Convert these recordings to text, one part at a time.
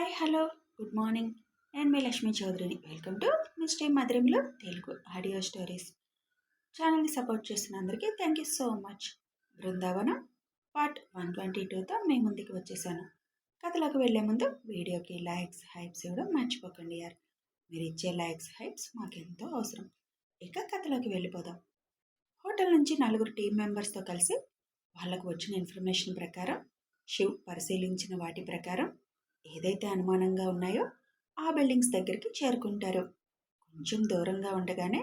Hi hello good morning. నేను మీ లక్ష్మీ చౌదరిని. వెల్కమ్ టు మిస్టీ మధురంలో తెలుగు ఆడియో స్టోరీస్ ఛానల్ని సపోర్ట్ చేస్తున్న అందరికీ thank you so much. Brindavanam part 122తో మీ ముందుకు వచ్చేసాను. కథలోకి వెళ్ళే ముందు వీడియోకి లైక్స్ హైప్స్ ఇవ్వడం మర్చిపోకండి యార్. మీరు ఇచ్చే లైక్స్ హైప్స్ మాకెంతో అవసరం. ఇక కథలోకి వెళ్ళిపోదాం. హోటల్ నుంచి నలుగురు టీం మెంబర్స్తో కలిసి వాళ్ళకు వచ్చిన ఇన్ఫర్మేషన్ ప్రకారం శివ్ పరిశీలించిన వాటి ప్రకారం ఏదైతే అనుమానంగా ఉన్నాయో ఆ బిల్డింగ్స్ దగ్గరికి చేరుకుంటారు. కొంచెం దూరంగా ఉండగానే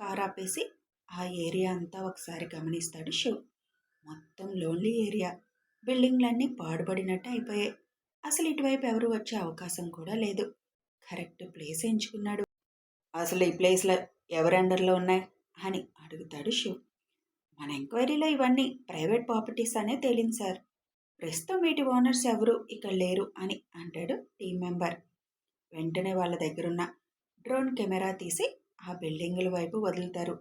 కార్ ఆపేసి ఆ ఏరియా అంతా ఒకసారి గమనిస్తాడు శివ్. మొత్తం లోన్లీ ఏరియా. బిల్డింగ్లన్నీ పాడుపడినట్టు అయిపోయాయి. అసలు ఇటువైపు ఎవరు వచ్చే అవకాశం కూడా లేదు. కరెక్ట్ ప్లేస్ ఎంచుకున్నాడు. అసలు ఈ ప్లేస్లో ఎవరి అండర్లో ఉన్నాయి అని అడుగుతాడు శివ్. మన ఎంక్వైరీలో ఇవన్నీ ప్రైవేట్ ప్రాపర్టీస్ అనే తేలింది సార్. ప్రస్తుతం వీటి ఓనర్స్ ఎవరు ఇక్కడ లేరు అని అంటాడు టీం మెంబర్. వెంటనే వాళ్ళ దగ్గరున్న డ్రోన్ కెమెరా తీసి ఆ బిల్డింగుల వైపు వదులుతారు.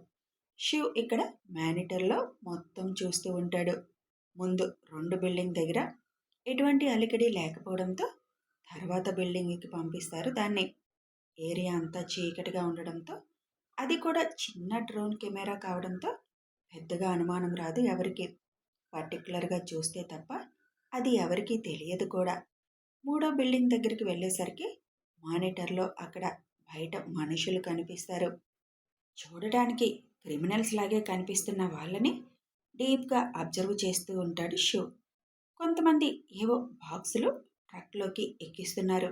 శివ్ ఇక్కడ మానిటర్లో మొత్తం చూస్తూ ఉంటాడు. ముందు 2 బిల్డింగ్ దగ్గర ఎటువంటి అలికిడి లేకపోవడంతో తర్వాత బిల్డింగ్కి పంపిస్తారు దాన్ని. ఏరియా అంతా చీకటిగా ఉండడంతో, అది కూడా చిన్న డ్రోన్ కెమెరా కావడంతో పెద్దగా అనుమానం రాదు ఎవరికి. పర్టికులర్గా చూస్తే తప్ప అది ఎవరికీ తెలియదు కూడా. 3వ బిల్డింగ్ దగ్గరికి వెళ్ళేసరికి మానిటర్లో అక్కడ బయట మనుషులు కనిపిస్తారు. చూడడానికి క్రిమినల్స్ లాగే కనిపిస్తున్న వాళ్ళని డీప్గా అబ్జర్వ్ చేస్తూ ఉంటాడు శివ్. కొంతమంది ఏవో బాక్సులు ట్రక్లోకి ఎక్కిస్తున్నారు.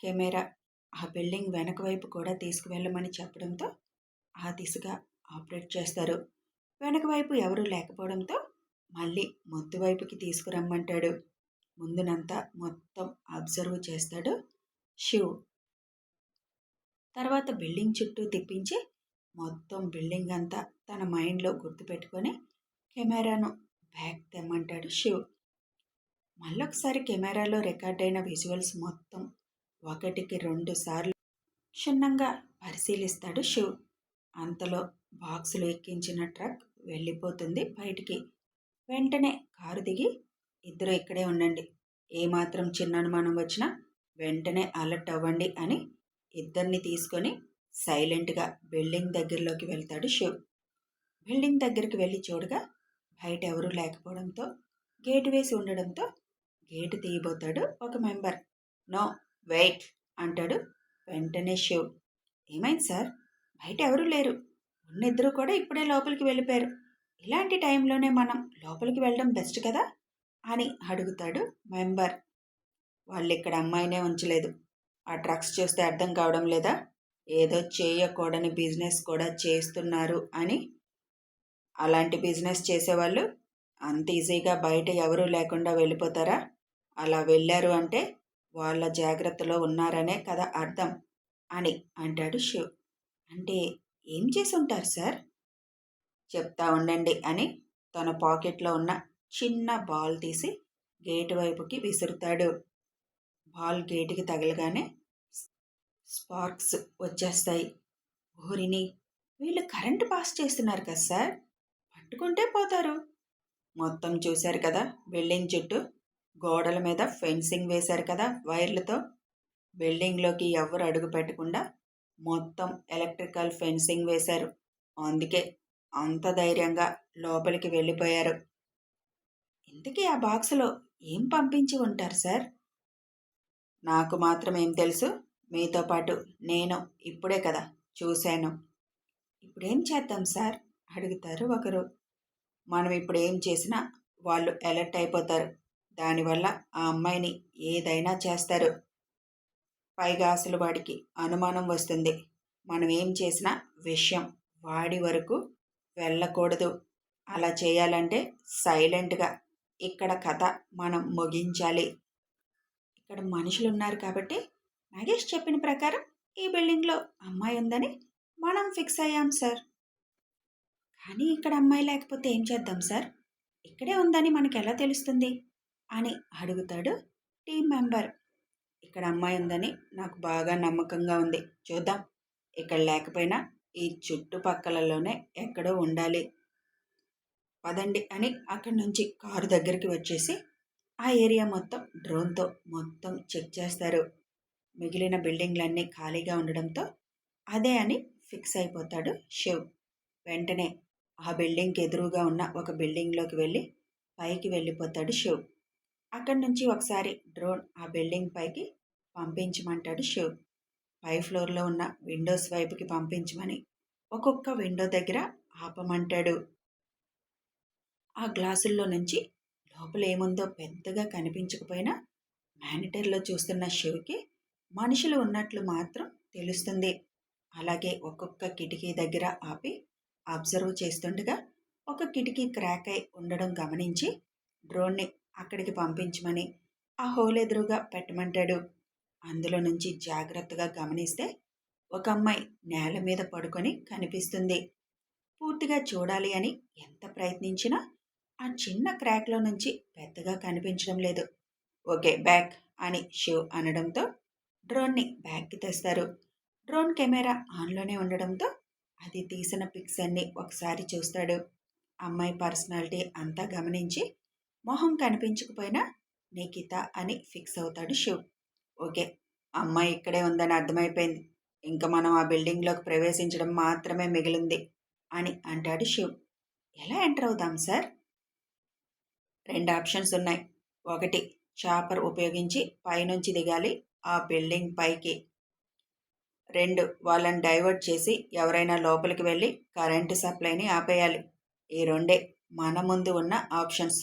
కెమెరా ఆ బిల్డింగ్ వెనక వైపు కూడా తీసుకువెళ్ళమని చెప్పడంతో ఆ దిశగా ఆపరేట్ చేస్తారు. వెనక వైపు ఎవరూ లేకపోవడంతో మళ్ళీ ముందు వైపుకి తీసుకురమ్మంటాడు. ముందునంతా మొత్తం అబ్జర్వ్ చేస్తాడు శివ్. తర్వాత బిల్డింగ్ చుట్టూ తిప్పించి మొత్తం బిల్డింగ్ అంతా తన మైండ్లో గుర్తుపెట్టుకొని కెమెరాను బ్యాక్ తెమ్మంటాడు శివ్. మళ్ళొకసారి కెమెరాలో రికార్డ్ అయిన విజువల్స్ మొత్తం 1కి 2 సార్లు క్షుణ్ణంగా పరిశీలిస్తాడు శివ్. అంతలో బాక్సులు ఎక్కించిన ట్రక్ వెళ్ళిపోతుంది బయటికి. వెంటనే కారు దిగి, ఇద్దరు ఇక్కడే ఉండండి, ఏమాత్రం చిన్న అనుమానం వచ్చినా వెంటనే అలర్ట్ అవ్వండి అని ఇద్దరిని తీసుకొని సైలెంట్గా బిల్డింగ్ దగ్గరలోకి వెళ్తాడు శివ్. బిల్డింగ్ దగ్గరికి వెళ్ళి చూడగా బయట ఎవరూ లేకపోవడంతో, గేటు వేసి ఉండడంతో గేటు తీయబోతాడు ఒక మెంబర్. నో వెయిట్ అంటాడు వెంటనే శివ్. ఏమైంది సార్? బయట ఎవరూ లేరు, ఉన్నిద్దరూ కూడా ఇప్పుడే లోపలికి వెళ్ళిపోయారు. ఇలాంటి టైంలోనే మనం లోపలికి వెళ్ళడం బెస్ట్ కదా అని అడుగుతాడు మెంబర్. వాళ్ళు ఇక్కడ అమ్మాయినే ఉంచలేదు. ఆ ట్రక్స్ చూస్తే అర్థం కావడం లేదా? ఏదో చేయకూడని బిజినెస్ కూడా చేస్తున్నారు అని. అలాంటి బిజినెస్ చేసేవాళ్ళు అంత ఈజీగా బయట ఎవరూ లేకుండా వెళ్ళిపోతారా? అలా వెళ్ళారు అంటే వాళ్ళ జాగ్రత్తలో ఉన్నారనే కదా అర్థం అని అంటాడు శివ్. అంటే ఏం చేసి ఉంటారు సార్? చెప్తా ఉండండి అని తన పాకెట్లో ఉన్న చిన్న బాల్ తీసి గేటు వైపుకి విసురుతాడు. బాల్ గేటుకి తగలగానే స్పార్క్స్ వచ్చేస్తాయి. ఊరిని, వీళ్ళు కరెంటు పాస్ చేస్తున్నారు కదా సార్, పట్టుకుంటే పోతారు. మొత్తం చూశారు కదా, బిల్డింగ్ చుట్టూ గోడల మీద ఫెన్సింగ్ వేశారు కదా వైర్లతో. బిల్డింగ్లోకి ఎవరు అడుగు పెట్టకుండా మొత్తం ఎలక్ట్రికల్ ఫెన్సింగ్ వేశారు. అందుకే అంత ధైర్యంగా లోపలికి వెళ్ళిపోయారు. ఇంతకీ ఆ బాక్సులో ఏం పంపించి ఉంటారు సార్? నాకు మాత్రం ఏం తెలుసు, మీతో పాటు నేను ఇప్పుడే కదా చూశాను. ఇప్పుడేం చేద్దాం సార్ అడుగుతారు ఒకరు. మనం ఇప్పుడు ఏం చేసినా వాళ్ళు అలర్ట్ అయిపోతారు. దానివల్ల ఆ అమ్మాయిని ఏదైనా చేస్తారు. పైగా అసలు వాడికి అనుమానం వస్తుంది. మనం ఏం చేసినా విషయం వాడి వరకు వెళ్ళకూడదు. అలా చేయాలంటే సైలెంట్గా ఇక్కడ కథ మనం ముగించాలి. ఇక్కడ మనుషులు ఉన్నారు కాబట్టి నాగేష్ చెప్పిన ప్రకారం ఈ బిల్డింగ్లో అమ్మాయి ఉందని మనం ఫిక్స్ అయ్యాం సార్. కానీ ఇక్కడ అమ్మాయి లేకపోతే ఏం చేద్దాం సార్? ఇక్కడే ఉందని మనకు ఎలా తెలుస్తుంది అని అడుగుతాడు టీం మెంబర్. ఇక్కడ అమ్మాయి ఉందని నాకు బాగా నమ్మకంగా ఉంది. చూద్దాం, ఇక్కడ లేకపోయినా ఈ చుట్టుపక్కలలోనే ఎక్కడో ఉండాలి. పదండి అని అక్కడి నుంచి కారు దగ్గరికి వచ్చేసి ఆ ఏరియా మొత్తం డ్రోన్తో మొత్తం చెక్ చేస్తారు. మిగిలిన బిల్డింగ్లన్నీ ఖాళీగా ఉండడంతో అదే అని ఫిక్స్ అయిపోతాడు శివ్. వెంటనే ఆ బిల్డింగ్కి ఎదురుగా ఉన్న ఒక బిల్డింగ్లోకి వెళ్ళి పైకి వెళ్ళిపోతాడు శివ్. అక్కడి నుంచి ఒకసారి డ్రోన్ ఆ బిల్డింగ్ పైకి పంపించమంటాడు శివ్. పై ఫ్లోర్లో ఉన్న విండోస్ వైపుకి పంపించమని ఒక్కొక్క విండో దగ్గర ఆపమంటాడు. ఆ గ్లాసుల్లో నుంచి లోపల ఏముందో పెద్దగా కనిపించకపోయినా మానిటర్లో చూస్తున్న శివ్కి మనుషులు ఉన్నట్లు మాత్రం తెలుస్తుంది. అలాగే ఒక్కొక్క కిటికీ దగ్గర ఆపి అబ్జర్వ్ చేస్తుండగా ఒక కిటికీ క్రాక్ అయి ఉండడం గమనించి డ్రోన్ని అక్కడికి పంపించమని ఆ హోల్ ఎదురుగా పెట్టమంటాడు. అందులో నుంచి జాగ్రత్తగా గమనిస్తే ఒక అమ్మాయి నేల మీద పడుకొని కనిపిస్తుంది. పూర్తిగా చూడాలి అని ఎంత ప్రయత్నించినా ఆ చిన్న క్రాక్లో నుంచి పెద్దగా కనిపించడం లేదు. ఓకే బ్యాక్ అని శివ్ అనడంతో డ్రోన్ని బ్యాక్కి తెస్తారు. డ్రోన్ కెమెరా ఆన్లోనే ఉండడంతో అది తీసిన పిక్స్ అన్ని ఒకసారి చూస్తాడు. అమ్మాయి పర్సనాలిటీ అంతా గమనించి మొహం కనిపించకపోయినా నిఖిత అని ఫిక్స్ అవుతాడు శివ్. ఓకే, అమ్మాయి ఇక్కడే ఉందని అర్థమైపోయింది. ఇంకా మనం ఆ బిల్డింగ్లోకి ప్రవేశించడం మాత్రమే మిగిలింది అని అంటాడు శివ్. ఎలా ఎంటర్ అవుదాం సార్? 2 ఆప్షన్స్ ఉన్నాయి. ఒకటి, చాపర్ ఉపయోగించి పైనుంచి దిగాలి ఆ బిల్డింగ్ పైకి. 2, వాళ్ళని డైవర్ట్ చేసి ఎవరైనా లోపలికి వెళ్ళి కరెంటు సప్లైని ఆపేయాలి. ఈ రెండే మన ముందు ఉన్న ఆప్షన్స్.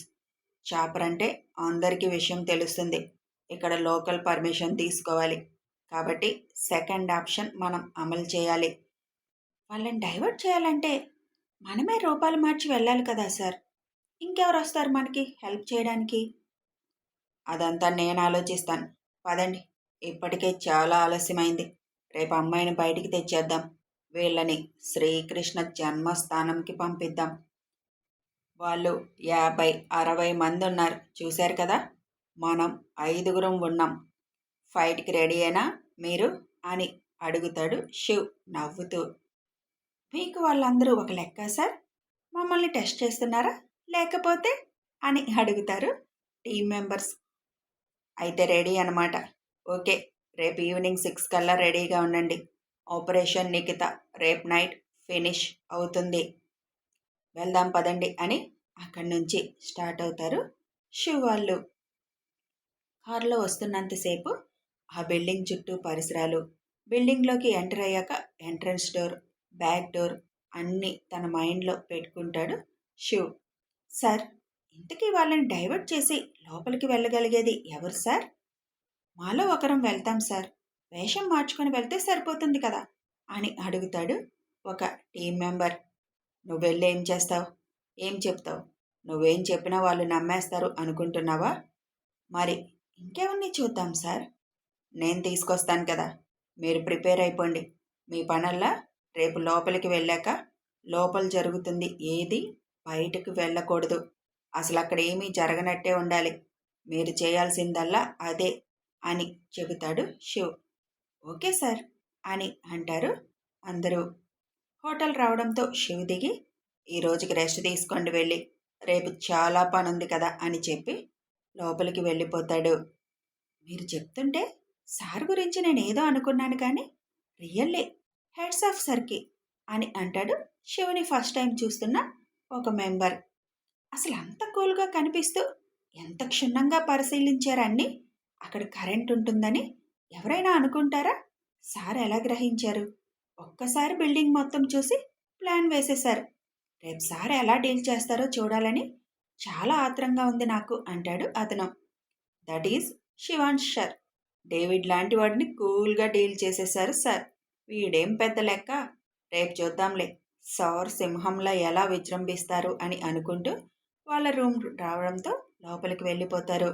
చాపర్ అంటే అందరికీ విషయం తెలుస్తుంది. ఇక్కడ లోకల్ పర్మిషన్ తీసుకోవాలి. కాబట్టి సెకండ్ ఆప్షన్ మనం అమలు చేయాలి. వాళ్ళని డైవర్ట్ చేయాలంటే మనమే రూపాలు మార్చి వెళ్ళాలి కదా సార్. ఇంకెవరు వస్తారు మనకి హెల్ప్ చేయడానికి? అదంతా నేను ఆలోచిస్తాను. పదండి, ఇప్పటికే చాలా ఆలస్యమైంది. రేపు అమ్మాయిని బయటికి తెచ్చేద్దాం. వీళ్ళని శ్రీకృష్ణ జన్మస్థానంకి పంపిద్దాం. వాళ్ళు 50, 60 మంది ఉన్నారు చూశారు కదా. మనం 5గురం ఉన్నాం. ఫైట్కి రెడీ అయినా మీరు అని అడుగుతాడు శివ్ నవ్వుతూ. మీకు వాళ్ళందరూ ఒక లెక్క సార్? మమ్మల్ని టెస్ట్ చేస్తున్నారా లేకపోతే అని అడుగుతారు టీం మెంబర్స్. అయితే రెడీ అనమాట. ఓకే, రేపు ఈవినింగ్ 6 కల్లా రెడీగా ఉండండి. ఆపరేషన్ నిఖిత రేపు నైట్ ఫినిష్ అవుతుంది. వెళ్దాం పదండి అని అక్కడి నుంచి స్టార్ట్ అవుతారు శివ్ వాళ్ళు. కారులో వస్తున్నంతసేపు ఆ బిల్డింగ్ చుట్టూ పరిసరాలు, బిల్డింగ్లోకి ఎంటర్ అయ్యాక ఎంట్రన్స్ డోర్, బ్యాక్ డోర్ అన్నీ తన మైండ్లో పెట్టుకుంటాడు శివ్. సార్, ఇంతకీ వాళ్ళని డైవర్ట్ చేసి లోపలికి వెళ్ళగలిగేది ఎవరు సార్? మాలో ఒకరం వెళ్తాం సార్. వేషం మార్చుకొని వెళ్తే సరిపోతుంది కదా అని అడుగుతాడు ఒక టీం మెంబర్. నువ్వెళ్ళి ఏం చేస్తావు? ఏం చెప్తావు? నువ్వేం చెప్పినా వాళ్ళు నమ్మేస్తారు అనుకుంటున్నావా? మరి ఇంకెవరిని చూద్దాం సార్? నేను తీసుకొస్తాను కదా, మీరు ప్రిపేర్ అయిపోండి. మీ పనల్లా రేపు లోపలికి వెళ్ళాక లోపల జరుగుతుంది ఏది బయటకు వెళ్ళకూడదు. అసలు అక్కడ ఏమీ జరగనట్టే ఉండాలి. మీరు చేయాల్సిందల్లా అదే అని చెబుతాడు శివ్. ఓకే సార్ అని అంటారు అందరూ. హోటల్ రావడంతో శివ్ దిగి ఈ రోజుకి రెస్ట్ తీసుకోండి వెళ్ళి, రేపు చాలా పని ఉంది కదా అని చెప్పి లోపలికి వెళ్ళిపోతాడు. మీరు చెప్తుంటే సార్ గురించి నేను ఏదో అనుకున్నాను కానీ రియల్లీ హెడ్స్ ఆఫ్ సర్కి అని అంటాడు శివుని ఫస్ట్ టైం చూస్తున్న ఒక మెంబర్. అసలు అంత కూల్గా కనిపిస్తూ ఎంత క్షుణ్ణంగా పరిశీలించారన్ని. అక్కడ కరెంట్ ఉంటుందని ఎవరైనా అనుకుంటారా? సార్ ఎలా గ్రహించారు? ఒక్కసారి బిల్డింగ్ మొత్తం చూసి ప్లాన్ వేసేశారు. రేపు సార్ ఎలా డీల్ చేస్తారో చూడాలని చాలా ఆత్రంగా ఉంది నాకు అంటాడు అతను. That is Shivansh sir. David లాంటి వాడిని కూల్గా డీల్ చేసేశారు సార్. వీడేం పెద్ద లెక్క. రేపు చూద్దాంలే సార్ సింహంలా ఎలా విజృంభిస్తారు అని అనుకుంటూ వాళ్ళ రూమ్ రావడంతో లోపలికి వెళ్ళిపోతారు.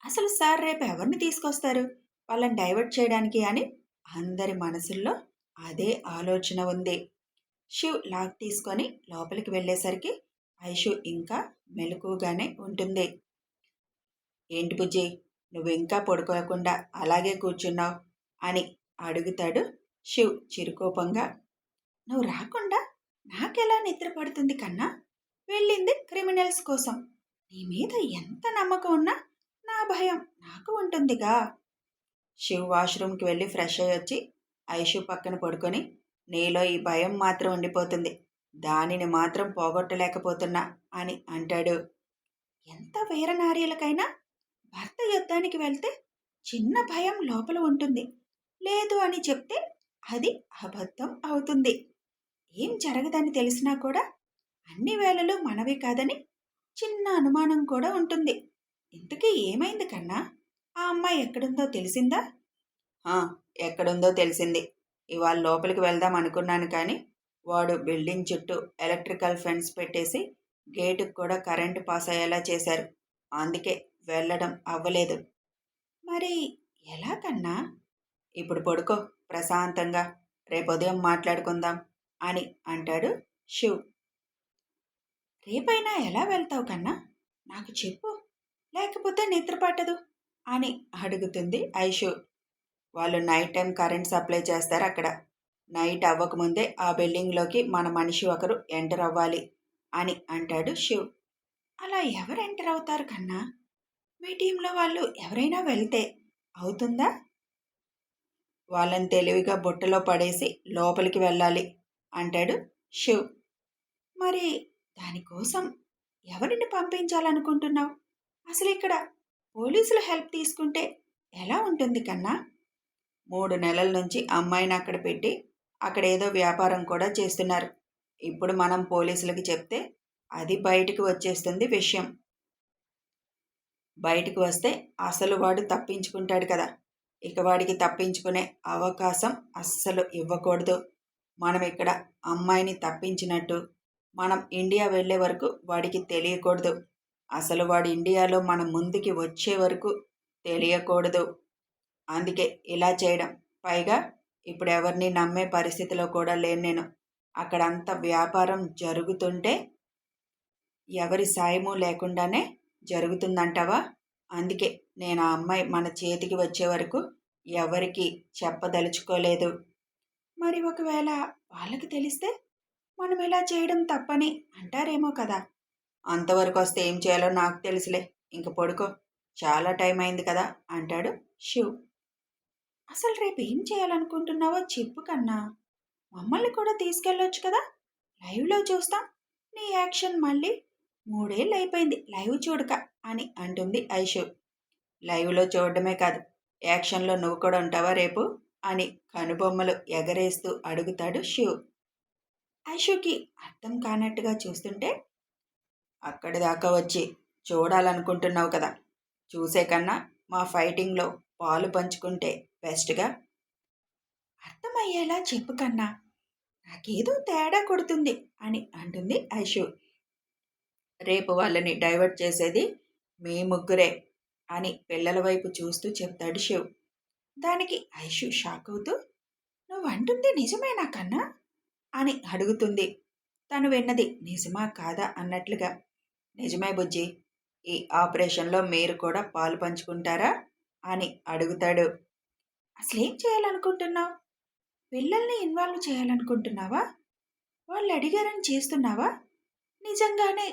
అసలు సార్ రేపు ఎవరిని తీసుకొస్తారు వాళ్ళని డైవర్ట్ చేయడానికి అని అందరి మనసుల్లో అదే ఆలోచన ఉంది. శివ్ లాక్ తీసుకొని లోపలికి వెళ్ళేసరికి ఐషు ఇంకా మెలకుగానే ఉంటుంది. ఏంటి బుజ్జి, నువ్వు ఇంకా పడుకోకుండా అలాగే కూర్చున్నావు అని అడుగుతాడు శివ్ చిరుకోపంగా. నువ్వు రాకుండా నాకెలా నిద్ర పడుతుంది కన్నా? వెళ్ళింది క్రిమినల్స్ కోసం. నీ మీద ఎంత నమ్మకం ఉన్నా నా భయం నాకు ఉంటుందిగా. శివ్ వాష్రూమ్కి వెళ్ళి ఫ్రెష్ అయ్యి వచ్చి ఐషు పక్కన పడుకొని, నీలో ఈ భయం మాత్రం ఉండిపోతుంది, దానిని మాత్రం పోగొట్టలేకపోతున్నా అని అంటాడు. ఎంత వీరనారీలకైనా భర్త యుద్ధానికి వెళ్తే చిన్న భయం లోపల ఉంటుంది. లేదు అని చెప్తే అది అబద్ధం అవుతుంది. ఏం జరగదని తెలిసినా కూడా అన్ని వేళలు మనవి కాదని చిన్న అనుమానం కూడా ఉంటుంది. ఇంతకీ ఏమైంది కన్నా? ఆ అమ్మాయి ఎక్కడుందో తెలిసిందా? "ఆ, ఎక్కడుందో తెలిసింది. ఇవాళ లోపలికి వెళ్దాం అనుకున్నాను కానీ వాడు బిల్డింగ్ చుట్టూ ఎలక్ట్రికల్ ఫెన్స్ పెట్టేసి గేటుకు కూడా కరెంటు పాస్ అయ్యేలా చేశారు. అందుకే వెళ్ళడం అవ్వలేదు." మరి ఎలా కన్నా? ఇప్పుడు పడుకో ప్రశాంతంగా, రేపు ఉదయం మాట్లాడుకుందాం అని అంటాడు శివ్. రేపైనా ఎలా వెళ్తావు కన్నా? నాకు చెప్పు, లేకపోతే నిద్ర పట్టదు అని అడుగుతుంది ఐషు. వాళ్ళు నైట్ టైం కరెంట్ సప్లై చేస్తారు అక్కడ. నైట్ అవ్వకముందే ఆ బిల్డింగ్లోకి మన మనిషి ఒకరు ఎంటర్ అవ్వాలి అని అంటాడు శివ్. అలా ఎవరు ఎంటర్ అవుతారు కన్నా? మీ టీంలో వాళ్ళు ఎవరైనా వెళ్తే అవుతుందా? వాళ్ళని తెలివిగా బుట్టలో పడేసి లోపలికి వెళ్ళాలి అంటాడు శివ్. మరి దానికోసం ఎవరిని పంపించాలనుకుంటున్నావు? అసలు ఇక్కడ పోలీసుల హెల్ప్ తీసుకుంటే ఎలా ఉంటుంది కన్నా? 3 నెలల నుంచి అమ్మాయిని అక్కడ పెట్టి అక్కడ ఏదో వ్యాపారం కూడా చేస్తున్నారు. ఇప్పుడు మనం పోలీసులకి చెప్తే అది బయటికి వచ్చేస్తుంది విషయం. బయటికి వస్తే అసలు వాడు తప్పించుకుంటాడు కదా. ఇక వాడికి తప్పించుకునే అవకాశం అస్సలు ఇవ్వకూడదు. మనం ఇక్కడ అమ్మాయిని తప్పించినట్టు మనం ఇండియా వెళ్ళే వరకు వాడికి తెలియకూడదు. అసలు వాడు ఇండియాలో మన ముందుకి వచ్చే వరకు తెలియకూడదు. అందుకే ఇలా చేయడం. పైగా ఇప్పుడు ఎవరిని నమ్మే పరిస్థితిలో కూడా లేను నేను. అక్కడంత వ్యాపారం జరుగుతుంటే ఎవరి సాయము లేకుండానే జరుగుతుందంటావా? అందుకే నేను ఆ అమ్మాయి మన చేతికి వచ్చే వరకు ఎవరికి చెప్పదలుచుకోలేదు. మరి ఒకవేళ వాళ్ళకి తెలిస్తే మనం ఇలా చేయడం తప్పని అంటారేమో కదా. అంతవరకు వస్తే ఏం చేయాలో నాకు తెలుసులే, ఇంక పడుకో, చాలా టైం అయింది కదా అంటాడు శివ్. అసలు రేపు ఏం చేయాలనుకుంటున్నావో చెప్పు కన్నా. మమ్మల్ని కూడా తీసుకెళ్ళొచ్చు కదా, లైవ్లో చూస్తాం నీ యాక్షన్. మళ్ళీ 3 ఏళ్ళు అయిపోయింది లైవ్ చూడక అని అంటుంది ఐషు. లైవ్లో చూడడమే కాదు, యాక్షన్లో నువ్వు కూడా ఉంటావా రేపు అని కనుబొమ్మలు ఎగరేస్తూ అడుగుతాడు శివ్. ఐషుకి అర్థం కానట్టుగా చూస్తుంటే, అక్కడి దాకా వచ్చి చూడాలనుకుంటున్నావు కదా, చూసే కన్నా మా ఫైటింగ్లో పాలు పంచుకుంటే బెస్ట్గా. అర్థమయ్యేలా చెప్పు కన్నా, నాకేదో తేడా కొడుతుంది అని అంటుంది ఐషు. రేపు వాళ్ళని డైవర్ట్ చేసేది మీ ముగ్గురే అని పిల్లల వైపు చూస్తూ చెప్తాడు శివ్. దానికి ఐషు షాక్ అవుతూ, నువ్వు అంటుంది నిజమేనా కన్నా అని అడుగుతుంది. తను విన్నది నిజమా కాదా అన్నట్లుగా. నిజమే బుజ్జి, ఈ ఆపరేషన్లో మీరు కూడా పాలు పంచుకుంటారా అని అడుగుతాడు. అసలేం చేయాలనుకుంటున్నావు? పిల్లల్ని ఇన్వాల్వ్ చేయాలనుకుంటున్నావా? వాళ్ళు అడిగారని చేస్తున్నావా? నిజంగానే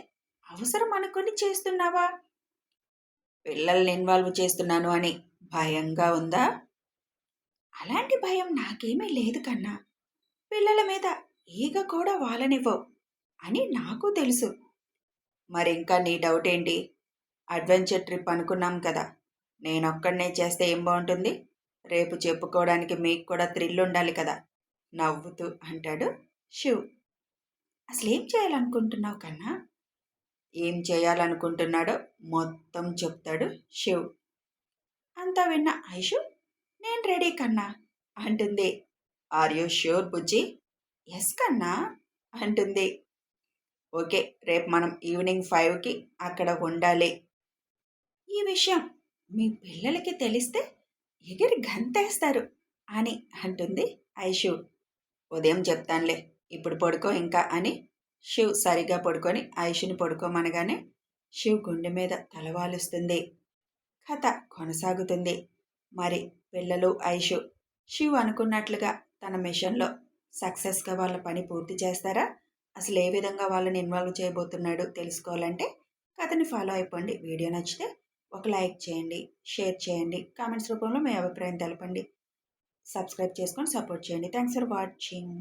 అవసరం అనుకుని చేస్తున్నావా? పిల్లల్ని ఇన్వాల్వ్ చేస్తున్నాను అని భయంగా ఉందా? అలాంటి భయం నాకేమీ లేదు కన్నా. పిల్లల మీద ఈగ కూడా వాలనివ్వవు అని నాకు తెలుసు. మరి ఇంకా నీ డౌట్ ఏంటి? అడ్వెంచర్ ట్రిప్ అనుకున్నాం కదా, నేనొక్కడనే చేస్తే ఏం బాగుంటుంది? రేపు చెప్పుకోవడానికి మీకు కూడా థ్రిల్ ఉండాలి కదా నవ్వుతూ అంటాడు శివ్. అసలేం చేయాలనుకుంటున్నావు కన్నా? ఏం చేయాలనుకుంటున్నాడో మొత్తం చెప్తాడు శివ్. అంతా విన్న ఐషు, నేను రెడీ కన్నా అంటుంది. ఆర్ యూ ష్యూర్ బుజ్జి? ఎస్ కన్నా అంటుంది. ఓకే, రేపు మనం ఈవినింగ్ 5కి అక్కడ ఉండాలి. ఈ విషయం మీ పిల్లలకి తెలిస్తే ఎగిరి గంతేస్తారు అని అంటుంది ఐషు. ఉదయం చెప్తానులే, ఇప్పుడు పడుకో ఇంకా అని శివ్ సరిగా పడుకొని ఐషుని పడుకోమనగానే శివ్ గుండె మీద తలవాలుస్తుంది. కథ కొనసాగుతుంది. మరి పిల్లలు ఐషు శివ్ అనుకున్నట్లుగా తన మిషన్లో సక్సెస్గా వాళ్ళ పని పూర్తి చేస్తారా? అసలు ఏ విధంగా వాళ్ళని ఇన్వాల్వ్ చేయబోతున్నాడు తెలుసుకోవాలంటే కథ కథని ఫాలో అయిపోండి. వీడియో నచ్చితే ఒక లైక్ చేయండి, షేర్ చేయండి, కామెంట్స్ రూపంలో మీ అభిప్రాయం తెలపండి. సబ్స్క్రైబ్ చేసుకొని సపోర్ట్ చేయండి. Thanks for watching.